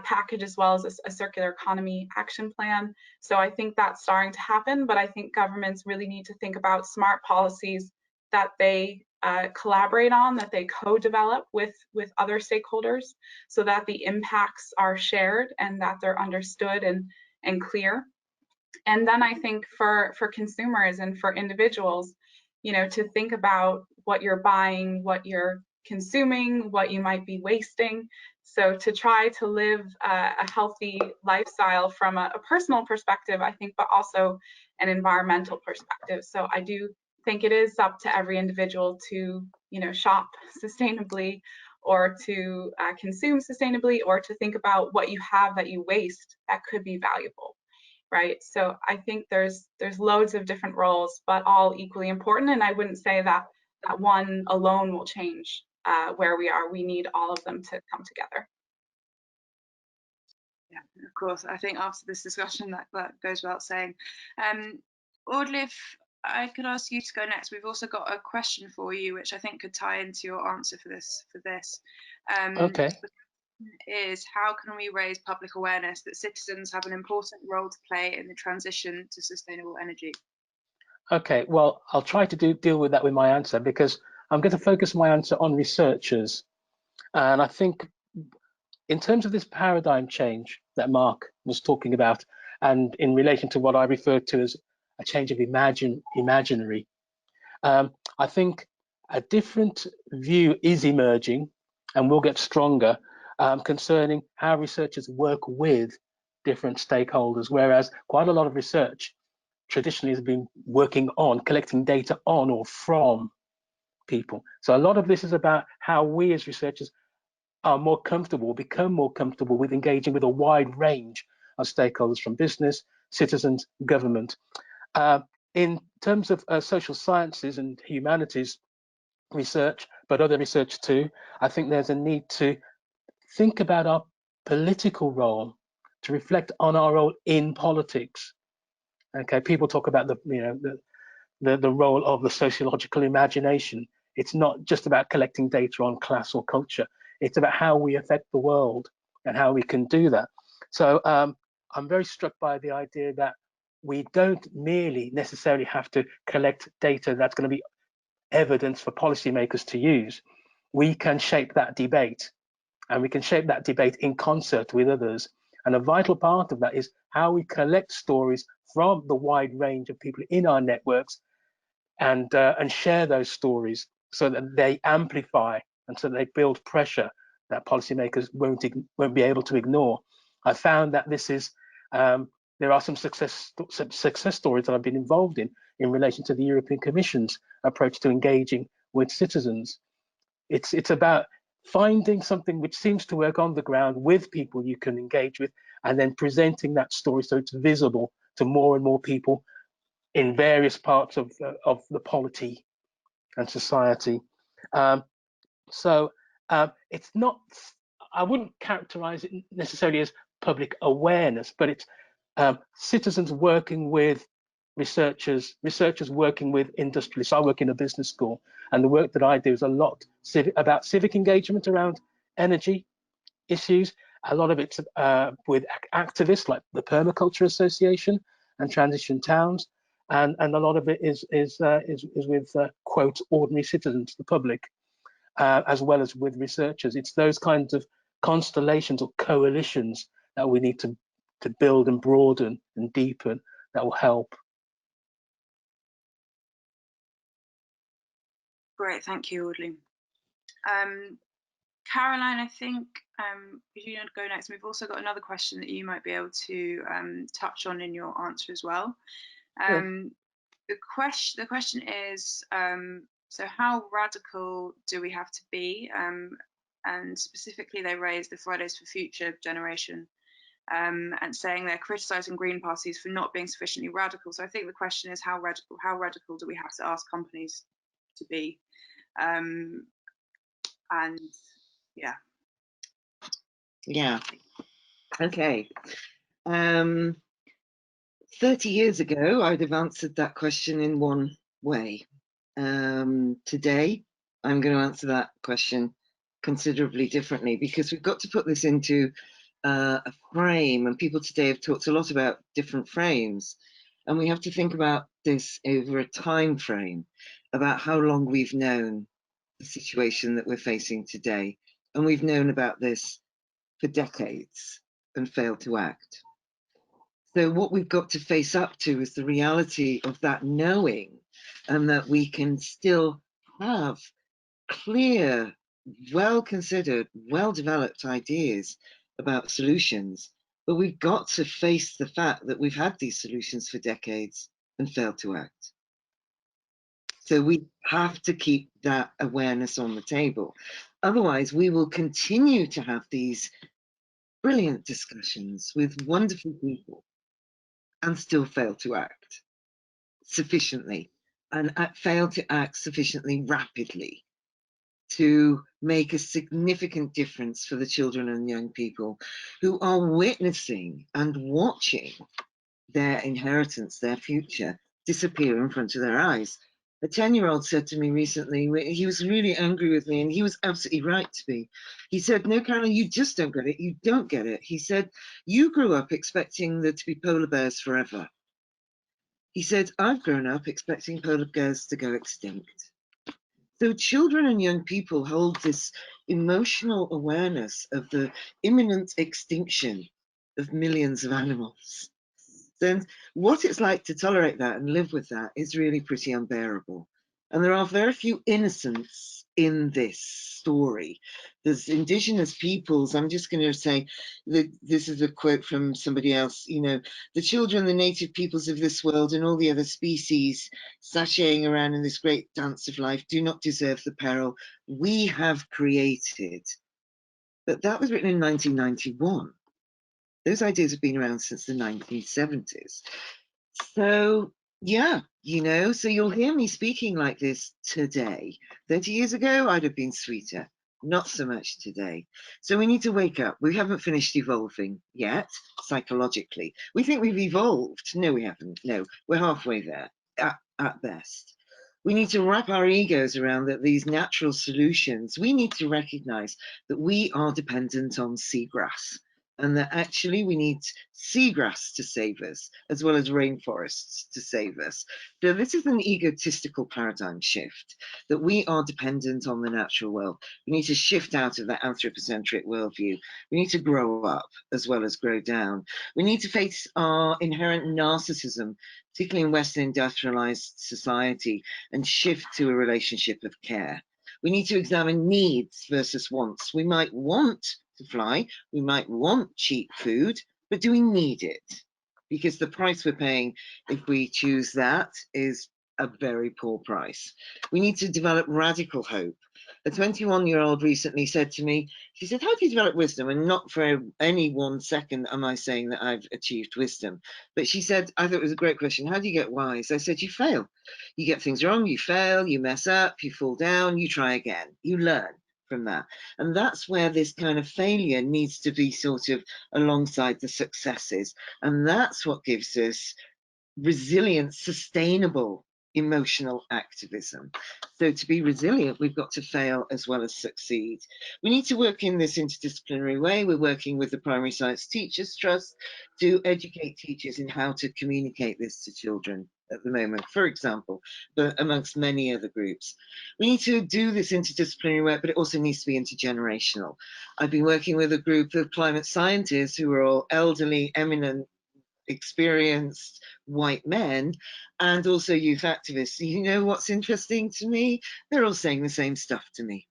package as well as a circular economy action plan. So I think that's starting to happen, but I think governments really need to think about smart policies that they collaborate on, that they co-develop with other stakeholders, so that the impacts are shared and that they're understood and clear. And then I think for consumers and for individuals, to think about what you're buying, what you're consuming, what you might be wasting. So to try to live a healthy lifestyle from a personal perspective, I think, but also an environmental perspective. So I do think it is up to every individual to, shop sustainably, or to consume sustainably, or to think about what you have that you waste that could be valuable. Right. So I think there's loads of different roles, but all equally important. And I wouldn't say that one alone will change where we are. We need all of them to come together.
Yeah, of course. I think after this discussion, that goes without saying. Audley, if I could ask you to go next. We've also got a question for you, which I think could tie into your answer for this.
Okay.
Is how can we raise public awareness that citizens have an important role to play in the transition to sustainable energy?
Okay, well, I'll try to deal with that with my answer, because I'm going to focus my answer on researchers. And I think in terms of this paradigm change that Mark was talking about, and in relation to what I referred to as a change of imaginary, I think a different view is emerging and will get stronger concerning how researchers work with different stakeholders, whereas quite a lot of research traditionally has been working on collecting data on or from people. So a lot of this is about how we as researchers are more comfortable, become more comfortable with engaging with a wide range of stakeholders, from business, citizens, government. In terms of social sciences and humanities research, but other research too, I think there's a need to think about our political role, to reflect on our role in politics. Okay, people talk about the role of the sociological imagination. It's not just about collecting data on class or culture. It's about how we affect the world and how we can do that. So I'm very struck by the idea that we don't merely necessarily have to collect data that's going to be evidence for policymakers to use. We can shape that debate, and we can shape that debate in concert with others. And a vital part of that is how we collect stories from the wide range of people in our networks and share those stories so that they amplify and so they build pressure that policymakers won't be able to ignore. I found that this is there are some success stories that I've been involved in relation to the European Commission's approach to engaging with citizens. It's about finding something which seems to work on the ground with people you can engage with, and then presenting that story so it's visible to more and more people in various parts of the polity and society. It's not, I wouldn't characterize it necessarily as public awareness, but it's citizens working with researchers working with industrialists. I work in a business school, and the work that I do is a lot about civic engagement around energy issues. A lot of it's with activists like the Permaculture Association and Transition Towns, and a lot of it is with quote ordinary citizens, the public, as well as with researchers. It's those kinds of constellations or coalitions that we need to build and broaden and deepen that will help.
Great, thank you, Audley. Caroline, I think you go next. We've also got another question that you might be able to touch on in your answer as well.
Sure.
The question is, so how radical do we have to be? And specifically, they raised the Fridays for Future generation and saying they're criticising Green parties for not being sufficiently radical. So I think the question is, how radical do we have to ask companies to be? And yeah.
Yeah. Okay. 30 years ago, I'd have answered that question in one way. Today, I'm going to answer that question considerably differently, because we've got to put this into a frame, and people today have talked a lot about different frames, and we have to think about this over a time frame, about how long we've known the situation that we're facing today, and we've known about this for decades and failed to act. So what we've got to face up to is the reality of that knowing, and that we can still have clear, well-considered, well-developed ideas about solutions, but we've got to face the fact that we've had these solutions for decades and failed to act. So we have to keep that awareness on the table. Otherwise, we will continue to have these brilliant discussions with wonderful people and still fail to act sufficiently, and fail to act sufficiently rapidly to make a significant difference for the children and young people who are witnessing and watching their inheritance, their future, disappear in front of their eyes. A 10-year-old said to me recently, he was really angry with me, and he was absolutely right to be. He said, "No, Caroline, you just don't get it. You don't get it." He said, "You grew up expecting there to be polar bears forever." He said, "I've grown up expecting polar bears to go extinct." So children and young people hold this emotional awareness of the imminent extinction of millions of animals. Then what it's like to tolerate that and live with that is really pretty unbearable. And there are very few innocents in this story. There's indigenous peoples. I'm just going to say that this is a quote from somebody else, you know, "The children, the native peoples of this world and all the other species sashaying around in this great dance of life do not deserve the peril we have created." But that was written in 1991. Those ideas have been around since the 1970s. So yeah, you know, so you'll hear me speaking like this today. 30 years ago, I'd have been sweeter. Not so much today. So we need to wake up. We haven't finished evolving yet, psychologically. We think we've evolved. No, we haven't. No, we're halfway there at best. We need to wrap our egos around that these natural solutions. We need to recognize that we are dependent on seagrass and that actually we need seagrass to save us, as well as rainforests to save us. So this is an egotistical paradigm shift, that we are dependent on the natural world. We need to shift out of that anthropocentric worldview. We need to grow up as well as grow down. We need to face our inherent narcissism, particularly in Western industrialized society, and shift to a relationship of care. We need to examine needs versus wants. We might want to fly, we might want cheap food, but do we need it? Because the price we're paying if we choose that is a very poor price. We need to develop radical hope. A 21-year-old recently said to me, she said, how do you develop wisdom? And not for any 1 second am I saying that I've achieved wisdom. But she said, I thought it was a great question. How do you get wise? I said, you fail. You get things wrong, you fail, you mess up, you fall down, you try again. You learn from that. And that's where this kind of failure needs to be sort of alongside the successes. And that's what gives us resilient, sustainable emotional activism. So to be resilient, we've got to fail as well as succeed. We need to work in this interdisciplinary way. We're working with the Primary Science Teachers Trust to educate teachers in how to communicate this to children at the moment, for example, but amongst many other groups. We need to do this interdisciplinary work, but it also needs to be intergenerational. I've been working with a group of climate scientists who are all elderly, eminent, experienced white men, and also youth activists. You know what's interesting to me? They're all saying the same stuff to me.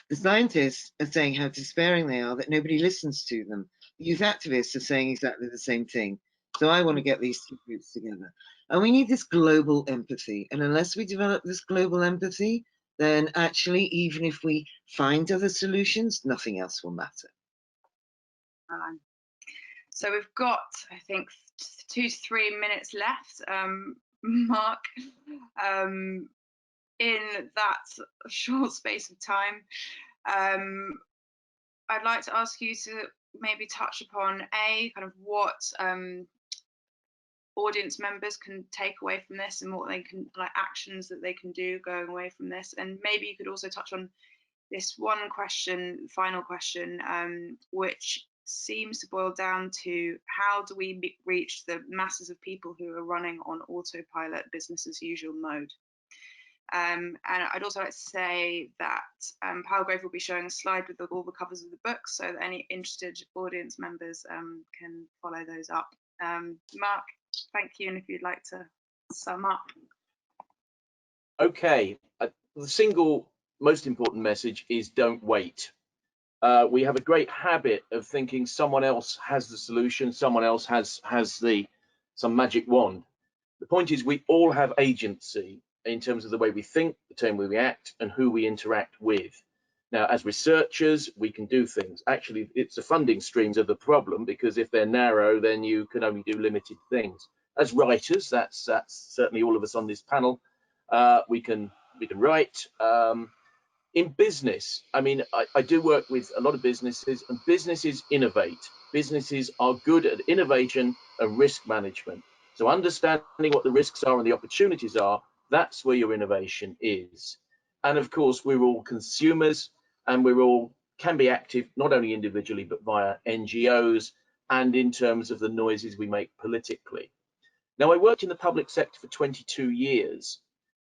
The scientists are saying how despairing they are that nobody listens to them. The youth activists are saying exactly the same thing. So I want to get these two groups together. And we need this global empathy. And unless we develop this global empathy, then actually, even if we find other solutions, nothing else will matter.
So we've got, I think, 2 to 3 minutes left, Mark, in that short space of time. I'd like to ask you to maybe touch upon kind of what audience members can take away from this, and what they can, like, actions that they can do going away from this. And maybe you could also touch on this one question, final question, which seems to boil down to how do we reach the masses of people who are running on autopilot, business as usual mode. And I'd also like to say that Palgrave will be showing a slide with all the covers of the book, so that any interested audience members can follow those up. Mark, thank you, and if you'd like to sum up.
Okay, the single most important message is don't wait. We have a great habit of thinking someone else has the solution, someone else has some magic wand. The point is we all have agency in terms of the way we think, the way we act, and who we interact with. Now, as researchers, we can do things. Actually, it's the funding streams of the problem, because if they're narrow, then you can only do limited things. As writers, that's certainly all of us on this panel. We can write. In business, I mean, I do work with a lot of businesses, and businesses innovate. Businesses are good at innovation and risk management. So understanding what the risks are and the opportunities are, that's where your innovation is. And of course, we're all consumers, and we're all can be active, not only individually, but via NGOs and in terms of the noises we make politically. Now, I worked in the public sector for 22 years,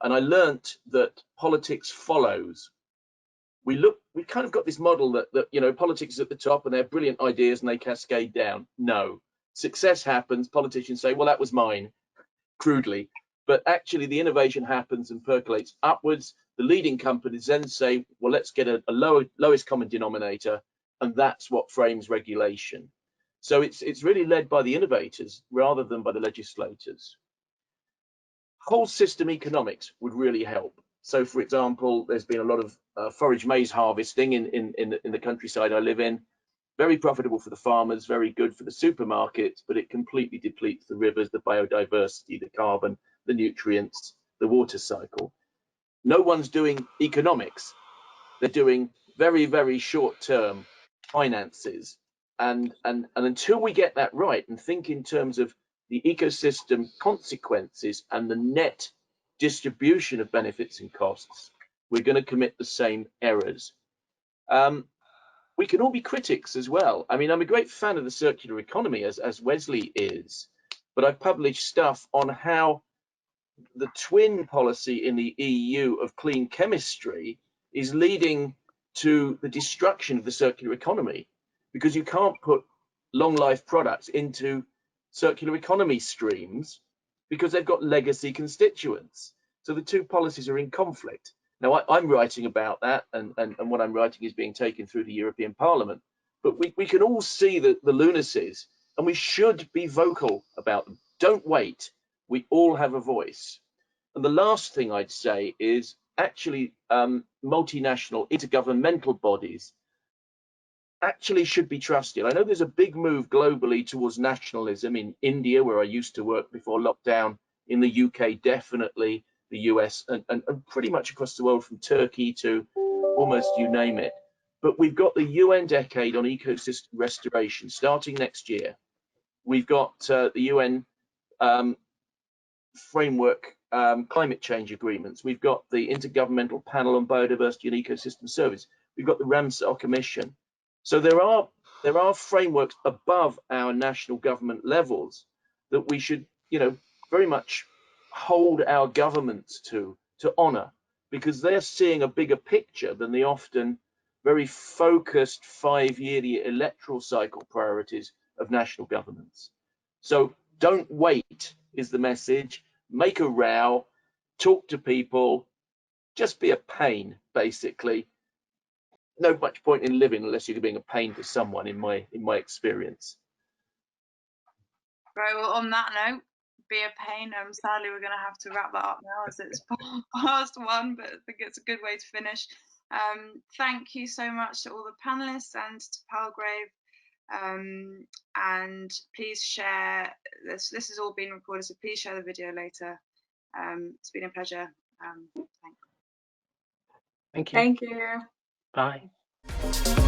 and I learnt that politics follows. We kind of got this model that you know, politics is at the top and they're brilliant ideas and they cascade down. No, success happens, politicians say, well, that was mine, crudely, but actually the innovation happens and percolates upwards. The leading companies then say, well, let's get a lowest common denominator, and that's what frames regulation. So it's really led by the innovators rather than by the legislators. Whole system economics would really help. So, for example, there's been a lot of forage maize harvesting in the countryside I live in. Very profitable for the farmers, very good for the supermarkets, but it completely depletes the rivers, the biodiversity, the carbon, the nutrients, the water cycle. No one's doing economics. They're doing very, very short-term finances. And until we get that right and think in terms of the ecosystem consequences and the net distribution of benefits and costs, we're going to commit the same errors. we can all be critics as well. I mean, I'm a great fan of the circular economy, as Wesley is, but I've published stuff on how the twin policy in the EU of clean chemistry is leading to the destruction of the circular economy, because you can't put long life products into circular economy streams because they've got legacy constituents. So the two policies are in conflict. Now, I'm writing about that, and what I'm writing is being taken through the European Parliament. But we can all see the lunacies, and we should be vocal about them. Don't wait. We all have a voice. And the last thing I'd say is actually multinational intergovernmental bodies actually should be trusted. I know there's a big move globally towards nationalism in India, where I used to work before lockdown, in the UK, definitely, the US, and pretty much across the world, from Turkey to almost you name it. But we've got the UN Decade on Ecosystem Restoration starting next year. We've got the UN framework climate change agreements. We've got the Intergovernmental Panel on Biodiversity and Ecosystem Service. We've got the Ramsar Commission. So there are frameworks above our national government levels that we should, very much hold our governments to honour, because they're seeing a bigger picture than the often very focused 5-yearly electoral cycle priorities of national governments. So don't wait is the message. Make a row, talk to people, just be a pain, basically. No much point in living unless you're being a pain to someone, in my experience.
Right, well, on that note, be a pain. Sadly, we're going to have to wrap that up now, as it's past 1, but I think it's a good way to finish. Thank you so much to all the panelists and to Palgrave. And please share this. This has all been recorded, so please share the video later. It's been a pleasure. Thanks.
Thank you.
Thank you.
Bye.